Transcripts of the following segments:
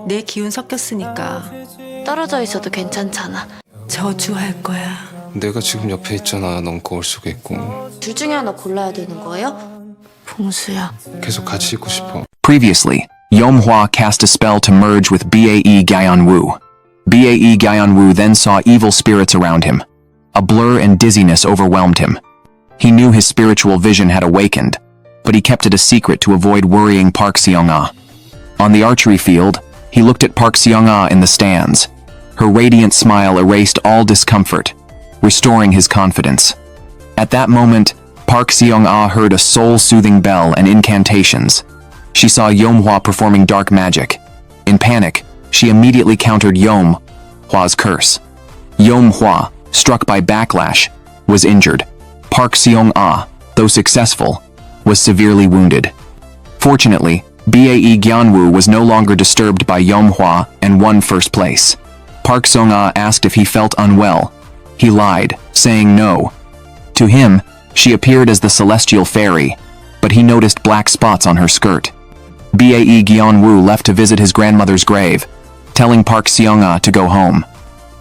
내 기운 섞였으니까 떨어져 있어도 괜찮잖아. 저주할 거야. 내가 지금 옆에 있잖아. 넌 거울 속에 있고. 둘 중에 하나 골라야 되는 거예요? 봉수야. 계속 같이 있고 싶어. Previously, Yeonhwa cast a spell to merge with Bae Gyeon U. Bae Gyeon U then saw evil spirits around him. A blur and dizziness overwhelmed him. He knew his spiritual vision had awakened, but he kept it a secret to avoid worrying Park Seong A. On the archery field, he looked at Park Seong A in the stands. Her radiant smile erased all discomfort, restoring his confidence. At that moment, Park Seong A heard a soul-soothing bell and incantations. She saw Yeonhwa performing dark magic. In panic, she immediately countered Yeonhwa's curse. Yeonhwa, struck by backlash, was injured. Park Seong A, though successful, was severely wounded. Fortunately, Bae Gyeon U was no longer disturbed by Yeonhwa and won first place. Park Seong A asked if he felt unwell. He lied, saying no. To him, she appeared as the celestial fairy, but he noticed black spots on her skirt. Bae Gyeon U left to visit his grandmother's grave, telling Park Seong A to go home.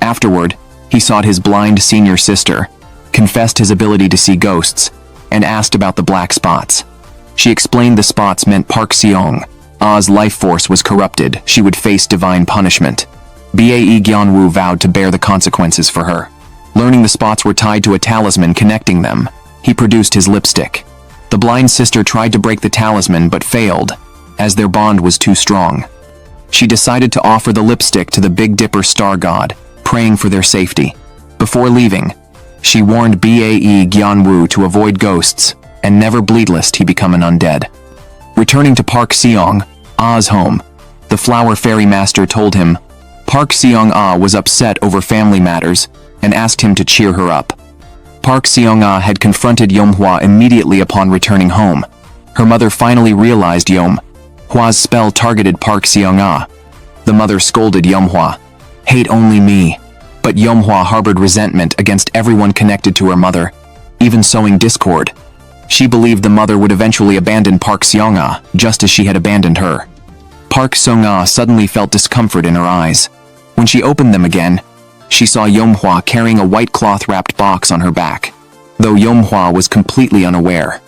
Afterward, he sought his blind senior sister, confessed his ability to see ghosts, and asked about the black spots. She explained the spots meant Park Seong A's life force was corrupted. She would face divine punishment. Bae Gyeon U vowed to bear the consequences for her. Learning the spots were tied to a talisman connecting them, he produced his lipstick. The blind sister tried to break the talisman but failed, as their bond was too strong. She decided to offer the lipstick to the Big Dipper star god, praying for their safety. Before leaving, she warned Bae Gyeon U to avoid ghosts and never bleed lest he become an undead. Returning to Park Seong A's home, the flower fairy master told him Park Seong A was upset over family matters and asked him to cheer her up. Park Seong A had confronted Yeonhwa immediately upon returning home. Her mother finally realized Yeonhwa's spell targeted Park Seong A. The mother scolded Yeonhwa, "Hate only me." But Yeonhwa harbored resentment against everyone connected to her mother, even sowing discord. She believed the mother would eventually abandon Park Seong A, just as she had abandoned her. Park Seong A suddenly felt discomfort in her eyes. When she opened them again, she saw Yeonhwa carrying a white cloth-wrapped box on her back, though Yeonhwa was completely unaware.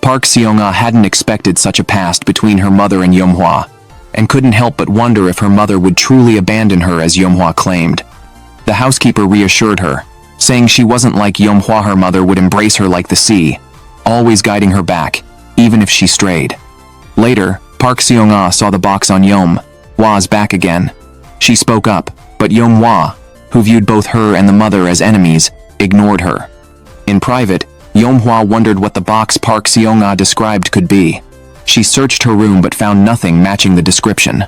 Park Seong A hadn't expected such a past between her mother and Yeonhwa, and couldn't help but wonder if her mother would truly abandon her as Yeonhwa claimed. The housekeeper reassured her, saying she wasn't like Yeonhwa. Her mother would embrace her like the sea, always guiding her back, even if she strayed. Later, Park Seong A saw the box on Yeonhwa's back again. She spoke up, but Yeonhwa, who viewed both her and the mother as enemies, ignored her. In private, Yeonhwa wondered what the box Park Seong A described could be. She searched her room but found nothing matching the description.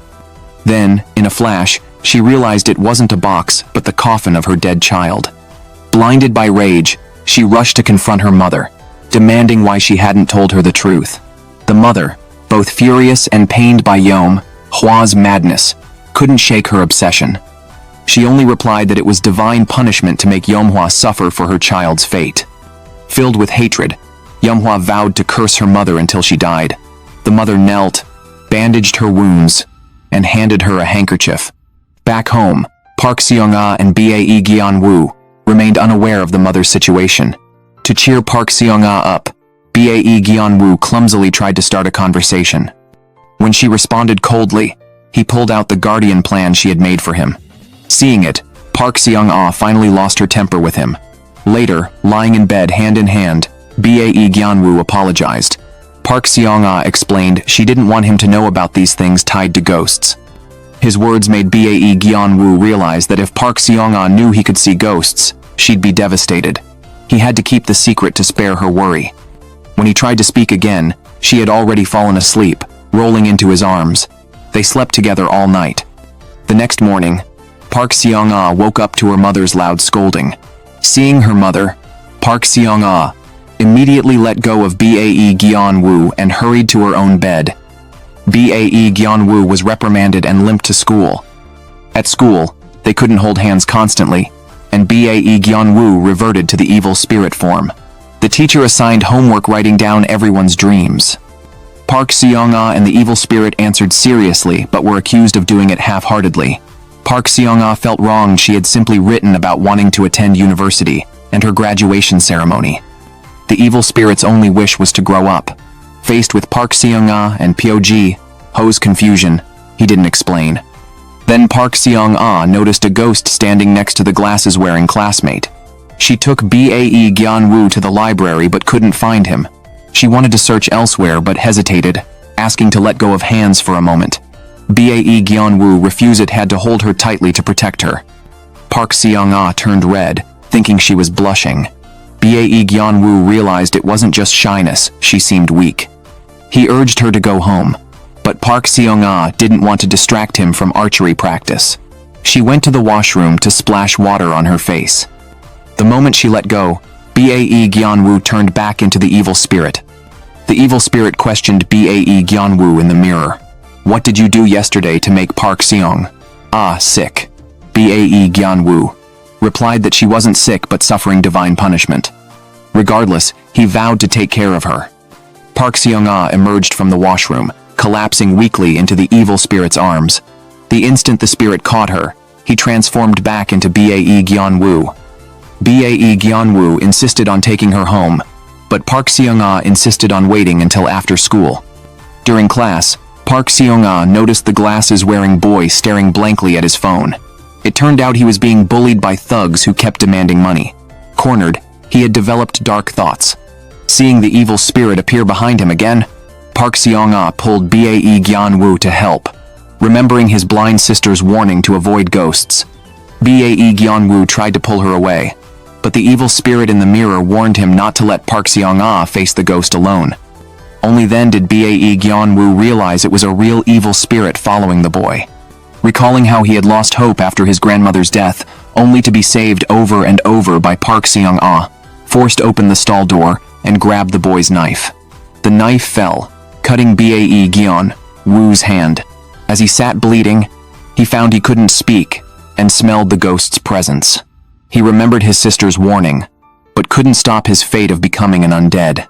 Then, in a flash, she realized it wasn't a box but the coffin of her dead child. Blinded by rage, she rushed to confront her mother, demanding why she hadn't told her the truth. The mother, both furious and pained by Yeonhwa's madness, couldn't shake her obsession. She only replied that it was divine punishment to make Yeonhwa suffer for her child's fate. Filled with hatred, Yeonhwa vowed to curse her mother until she died. The mother knelt, bandaged her wounds, and handed her a handkerchief. Back home, Park Seong A and Bae Gyeon U remained unaware of the mother's situation. To cheer Park Seong A up, Bae Gyeon U clumsily tried to start a conversation. When she responded coldly, he pulled out the guardian plan she had made for him. Seeing it, Park Seong A finally lost her temper with him. Later, lying in bed hand in hand, Bae Gyeon U apologized. Park Seong A explained she didn't want him to know about these things tied to ghosts. His words made Bae Gyeon U realize that if Park Seong A knew he could see ghosts, she'd be devastated. He had to keep the secret to spare her worry. When he tried to speak again, she had already fallen asleep, rolling into his arms. They slept together all night. The next morning, Park Seong A woke up to her mother's loud scolding. Seeing her mother, Park Seong A immediately let go of Bae Gyeon U and hurried to her own bed. Bae Gyeon U was reprimanded and limped to school. At school, they couldn't hold hands constantly, and Bae Gyeon U reverted to the evil spirit form. The teacher assigned homework writing down everyone's dreams. Park Seong A and the evil spirit answered seriously but were accused of doing it half-heartedly. Park Seong A felt wronged. She had simply written about wanting to attend university and her graduation ceremony. The evil spirit's only wish was to grow up. Faced with Park Seong A and Pyo Ho's confusion, he didn't explain. Then Park Seong A noticed a ghost standing next to the glasses-wearing classmate. She took Bae Gyeon U to the library but couldn't find him. She wanted to search elsewhere but hesitated, asking to let go of hands for a moment. Bae Gyeon U refused, had to hold her tightly to protect her. Park Seong A turned red, thinking she was blushing. Bae Gyeon U realized it wasn't just shyness, she seemed weak. He urged her to go home, but Park Seong A didn't want to distract him from archery practice. She went to the washroom to splash water on her face. The moment she let go, Bae Gyeon U turned back into the evil spirit. The evil spirit questioned Bae Gyeon U in the mirror. What did you do yesterday to make Park Seong A sick? Bae Gyeon U replied that she wasn't sick but suffering divine punishment. Regardless, he vowed to take care of her. Park Seong A emerged from the washroom, collapsing weakly into the evil spirit's arms. The instant the spirit caught her, he transformed back into Bae Gyeon U. Bae Gyeon U insisted on taking her home, but Park Seong A insisted on waiting until after school. During class, Park Seong A noticed the glasses-wearing boy staring blankly at his phone. It turned out he was being bullied by thugs who kept demanding money. Cornered, he had developed dark thoughts. Seeing the evil spirit appear behind him again, Park Seong A pulled Bae Gyeon U to help, remembering his blind sister's warning to avoid ghosts. Bae Gyeon U tried to pull her away, but the evil spirit in the mirror warned him not to let Park Seong A face the ghost alone. Only then did Bae Gyeon U realize it was a real evil spirit following the boy. Recalling how he had lost hope after his grandmother's death, only to be saved over and over by Park Seong A, forced open the stall door and grabbed the boy's knife. The knife fell, cutting Bae Gyeon U's hand. As he sat bleeding, he found he couldn't speak and smelled the ghost's presence. He remembered his sister's warning, but couldn't stop his fate of becoming an undead.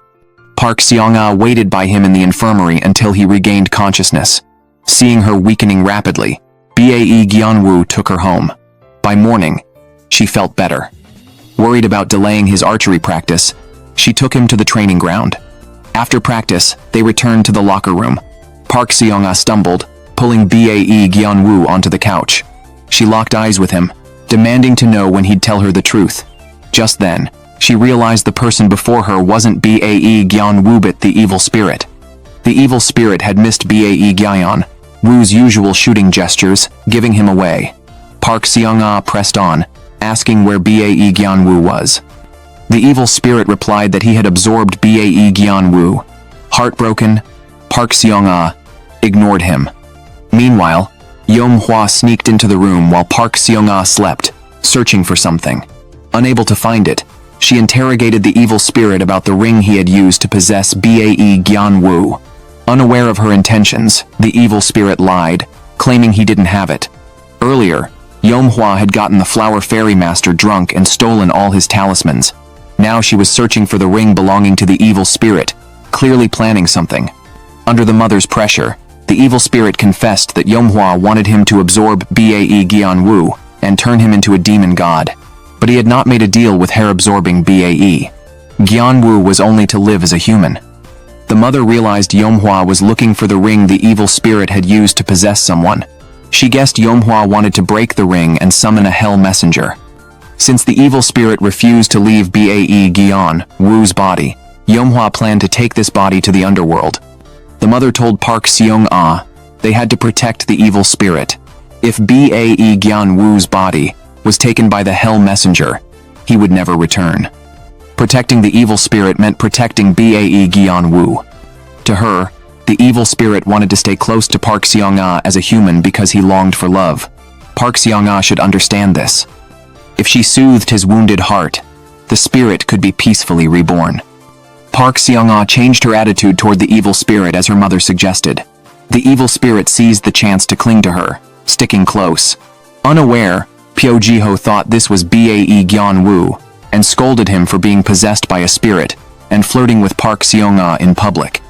Park Seong A waited by him in the infirmary until he regained consciousness. Seeing her weakening rapidly, Bae Gyeon U took her home. By morning, she felt better. Worried about delaying his archery practice, she took him to the training ground. After practice, they returned to the locker room. Park Seong A stumbled, pulling Bae Gyeon U onto the couch. She locked eyes with him, demanding to know when he'd tell her the truth. Just then, she realized the person before her wasn't Bae Gyeon U but the evil spirit. The evil spirit had missed Bae Gyeon U's usual shooting gestures, giving him away. Park Seong A pressed on, asking where Bae Gyeon U was. The evil spirit replied that he had absorbed Bae Gyeon U. Heartbroken, Park Seong A ignored him. Meanwhile, Yeom-hwa sneaked into the room while Park Seong A slept, searching for something. Unable to find it, she interrogated the evil spirit about the ring he had used to possess Bae Gyeon U. Unaware of her intentions, the evil spirit lied, claiming he didn't have it. Earlier, Yeom-hwa had gotten the flower fairy master drunk and stolen all his talismans. Now she was searching for the ring belonging to the evil spirit, clearly planning something. Under the mother's pressure, the evil spirit confessed that Yeom-hwa wanted him to absorb Bae Gyeon U and turn him into a demon god. But he had not made a deal with hair-absorbing Bae Gyeon U was only to live as a human. The mother realized Yeom-hwa was looking for the ring the evil spirit had used to possess someone. She guessed Yeom-hwa wanted to break the ring and summon a hell messenger. Since the evil spirit refused to leave Bae Gyeon U's body, Yeom-hwa planned to take this body to the underworld. The mother told Park Seong A they had to protect the evil spirit. If Bae Gyeon U's body was taken by the hell messenger, he would never return. Protecting the evil spirit meant protecting Bae Gyeon U. To her, the evil spirit wanted to stay close to Park Seong A as a human because he longed for love. Park Seong A should understand this. If she soothed his wounded heart, the spirit could be peacefully reborn. Park Seong A changed her attitude toward the evil spirit as her mother suggested. The evil spirit seized the chance to cling to her, sticking close. Unaware, Pyo Ji-ho thought this was Bae Gyeon U and scolded him for being possessed by a spirit and flirting with Park Seong A in public.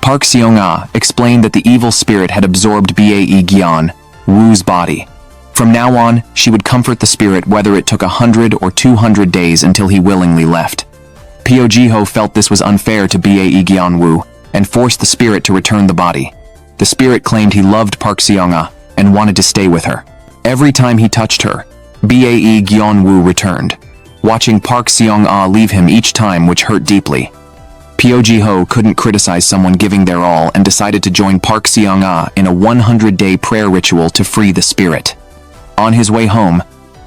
Park Seong A explained that the evil spirit had absorbed Bae Gyeon Woo's body. From now on, she would comfort the spirit whether it took 100 or 200 days until he willingly left. POGHO felt this was unfair to Bae Gyeon Woo and forced the spirit to return the body. The spirit claimed he loved Park Seong A and wanted to stay with her. Every time he touched her, Bae Gyeon Woo returned, watching Park Seong A leave him each time, which hurt deeply. POGHO couldn't criticize someone giving their all and decided to join Park Seong A in a 100-day prayer ritual to free the spirit. On his way home,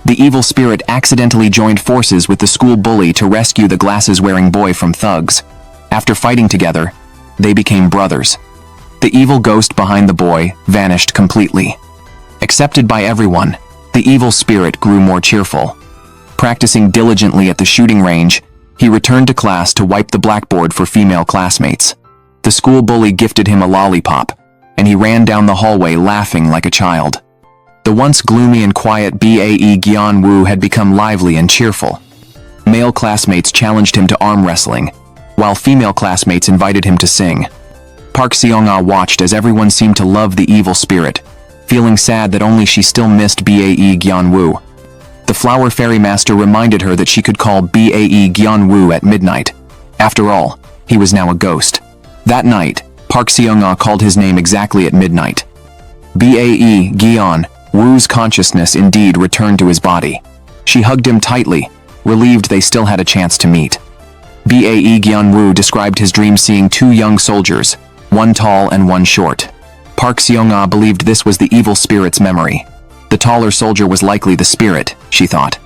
the evil spirit accidentally joined forces with the school bully to rescue the glasses-wearing boy from thugs. After fighting together, they became brothers. The evil ghost behind the boy vanished completely. Accepted by everyone, the evil spirit grew more cheerful. Practicing diligently at the shooting range, he returned to class to wipe the blackboard for female classmates. The school bully gifted him a lollipop, and he ran down the hallway laughing like a child. The once gloomy and quiet Bae Gyeon Woo had become lively and cheerful. Male classmates challenged him to arm wrestling, while female classmates invited him to sing. Park Seong A watched as everyone seemed to love the evil spirit, feeling sad that only she still missed Bae Gyeon Woo. The flower fairy master reminded her that she could call Bae Gyeon Woo at midnight. After all, he was now a ghost. That night, Park Seong A called his name exactly at midnight. Bae Gyeon Woo's consciousness indeed returned to his body. She hugged him tightly, relieved they still had a chance to meet. Bae Gyeon Woo described his dream seeing two young soldiers, one tall and one short. Park Seong A believed this was the evil spirit's memory. The taller soldier was likely the spirit, she thought.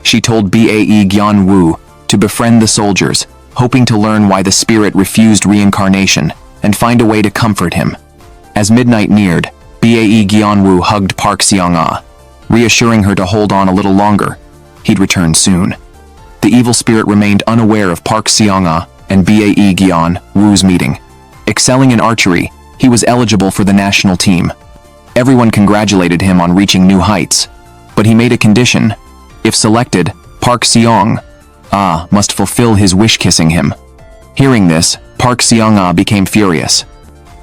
She told Bae Gyeon Woo to befriend the soldiers, hoping to learn why the spirit refused reincarnation and find a way to comfort him. As midnight neared, Bae Gyeon Woo hugged Park Seong A, reassuring her to hold on a little longer. He'd return soon. The evil spirit remained unaware of Park Seong A and Bae Gyeon Woo's meeting. Excelling in archery, he was eligible for the national team. Everyone congratulated him on reaching new heights, but he made a condition. If selected, Park Seong A must fulfill his wish kissing him. Hearing this, Park Seong A became furious.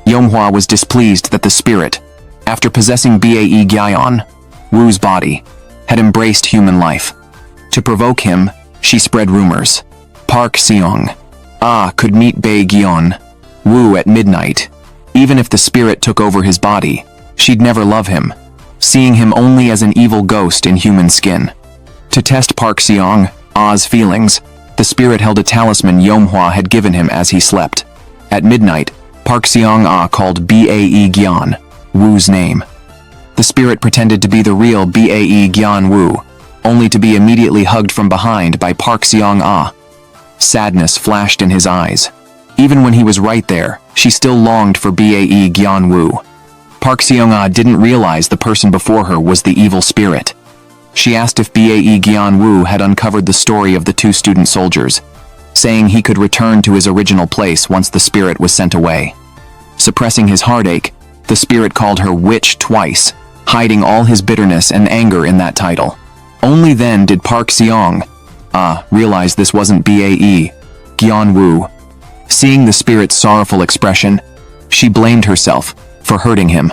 Yeonhwa was displeased that the spirit, after possessing Bae Gyeon Woo's body, had embraced human life. To provoke him, she spread rumors. Park Seong A could meet Bae Gyeon Woo at midnight. Even if the spirit took over his body, she'd never love him, seeing him only as an evil ghost in human skin. To test Park Seong A's feelings, the spirit held a talisman Yeonhwa had given him as he slept. At midnight, Park Seong A called Bae Gyeon Woo's name. The spirit pretended to be the real Bae Gyeon Woo, only to be immediately hugged from behind by Park Seong A. Sadness flashed in his eyes. Even when he was right there, she still longed for Bae Gyeon Woo. Park Seong A didn't realize the person before her was the evil spirit. She asked if Bae Gyeon Woo had uncovered the story of the two student soldiers, saying he could return to his original place once the spirit was sent away. Suppressing his heartache, the spirit called her witch twice, hiding all his bitterness and anger in that title. Only then did Park Seong A realize this wasn't Bae Gyeon Woo. Seeing the spirit's sorrowful expression, she blamed herself for hurting him.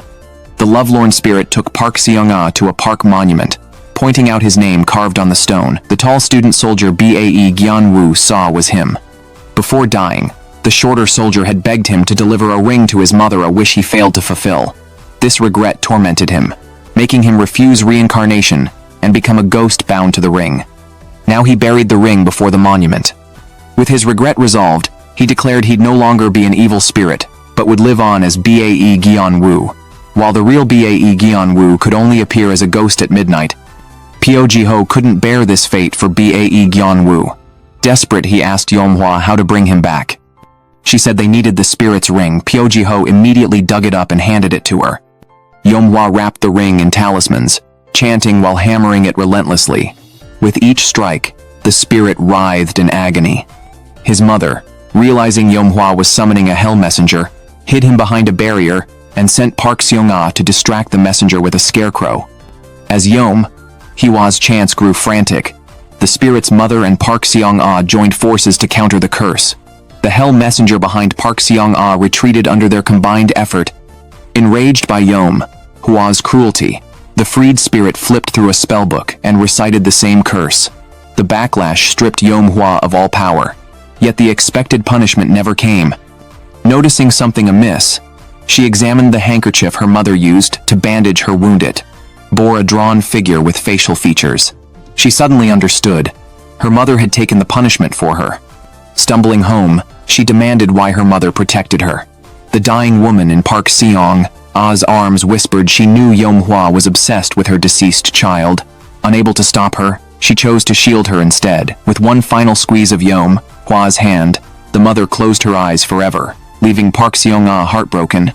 The lovelorn spirit took Park Seong A to a park monument, pointing out his name carved on the stone. The tall student soldier Bae Gyeon Woo saw was him. Before dying, the shorter soldier had begged him to deliver a ring to his mother, a wish he failed to fulfill. This regret tormented him, making him refuse reincarnation and become a ghost bound to the ring. Now he buried the ring before the monument. With his regret resolved, he declared he'd no longer be an evil spirit, but would live on as Bae Gyeon Woo. While the real Bae Gyeon Woo could only appear as a ghost at midnight, POGHO couldn't bear this fate for Bae Gyeon Woo. Desperate, he asked Yeonhwa how to bring him back. She said they needed the spirit's ring. POGHO immediately dug it up and handed it to her. Yeonhwa wrapped the ring in talismans, chanting while hammering it relentlessly. With each strike, the spirit writhed in agony. His mother, realizing Yeonhwa was summoning a hell messenger, hid him behind a barrier and sent Park Seong A to distract the messenger with a scarecrow. As Yeonhwa's chants grew frantic, the spirit's mother and Park Seong A joined forces to counter the curse. The hell messenger behind Park Seong A retreated under their combined effort. Enraged by Hua's cruelty, the freed spirit flipped through a spellbook and recited the same curse. The backlash stripped Hua of all power, yet the expected punishment never came. Noticing something amiss, she examined the handkerchief her mother used to bandage her wound. It bore a drawn figure with facial features. She suddenly understood. Her mother had taken the punishment for her. Stumbling home, she demanded why her mother protected her. The dying woman in Park Seong A's arms whispered she knew Hua was obsessed with her deceased child. Unable to stop her, she chose to shield her instead. With one final squeeze of Hua's hand, the mother closed her eyes forever, leaving Park Seong A heartbroken.